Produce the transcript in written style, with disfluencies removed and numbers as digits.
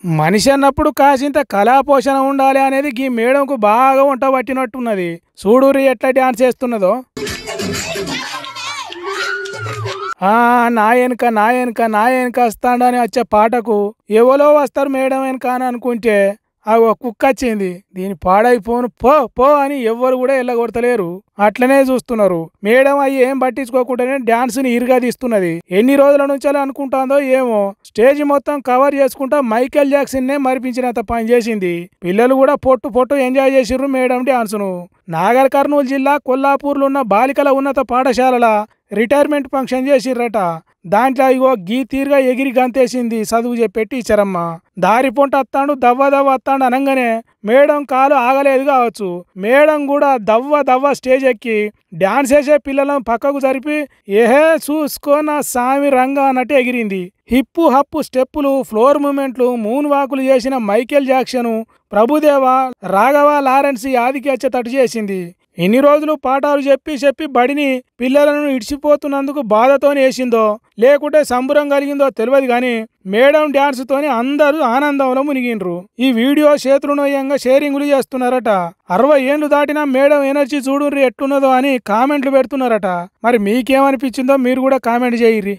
మనిషి అన్నప్పుడు కాసింత కళాపోషణ ఉండాలి అనేది ఈ మేడంకు బాగా వంట పట్టినట్టున్నది. చూడురి ఎట్లా డాన్స్ చేస్తున్నదో. ఆ నా వెనుక వస్తాడని వచ్చే పాటకు ఎవరో వస్తారు మేడం వెనుక అని అనుకుంటే ఆ కుక్క వచ్చింది. దీని పాడైపోను పో పో అని ఎవ్వరు కూడా ఎల్లగొడతలేరు. అట్లనే చూస్తున్నారు. మేడం అయ్యి ఏం పట్టించుకోకుండానే డాన్స్ ని ఇరుగా తీస్తున్నది. ఎన్ని రోజుల నుంచి అలా అనుకుంటాందో ఏమో. స్టేజ్ మొత్తం కవర్ చేసుకుంటా మైకేల్ జాక్సన్ నే మరిపించినంత పని చేసింది. పిల్లలు కూడా పొట్టు పొట్టు ఎంజాయ్ చేసిర్రు మేడం డాన్స్ ను. నాగర్ కర్నూలు జిల్లా కొల్లాపూర్లో ఉన్న బాలికల ఉన్నత పాఠశాలల రిటైర్మెంట్ ఫంక్షన్ చేసిర్రట. దాంట్లో ఇగో గీ తీరుగా ఎగిరి గంతేసింది చదువు చెప్పే టీచరమ్మ. దారి పొంట అత్తాడు దవ్వ అత్తాడు అనగానే మేడం కాలు ఆగలేదు కావచ్చు. మేడం కూడా దవ్వ స్టేజ్ ఎక్కి డాన్స్ చేసే పిల్లలను పక్కకు జరిపి ఏహే చూసుకో నా సామి రంగా అన్నట్టు ఎగిరింది. హిప్పు హప్పు స్టెప్పులు, ఫ్లోర్ మూమెంట్లు, మూన్ వాకులు చేసిన మైకేల్ జాక్సన్, ప్రభుదేవ, రాఘవ లారెన్స్ ఆదికి వచ్చేటట్టు చేసింది. ఎన్ని రోజులు పాఠాలు చెప్పి బడిని పిల్లలను ఇడిచిపోతున్నందుకు బాధతోనే వేసిందో లేకుంటే సంబరం కలిగిందో తెలియదు కానీ మేడం డాన్స్ తోని అందరూ ఆనందంలో మునిగిండ్రు. ఈ వీడియో చేతులునోయంగా షేరింగులు చేస్తున్నారట. 60 ఏళ్లు దాటినా మేడం ఎనర్జీ చూడుర్రి ఎట్లున్నదో అని కామెంట్లు పెడుతున్నారట. మరి మీకేమనిపించిందో మీరు కూడా కామెంట్ చేయిర్రి.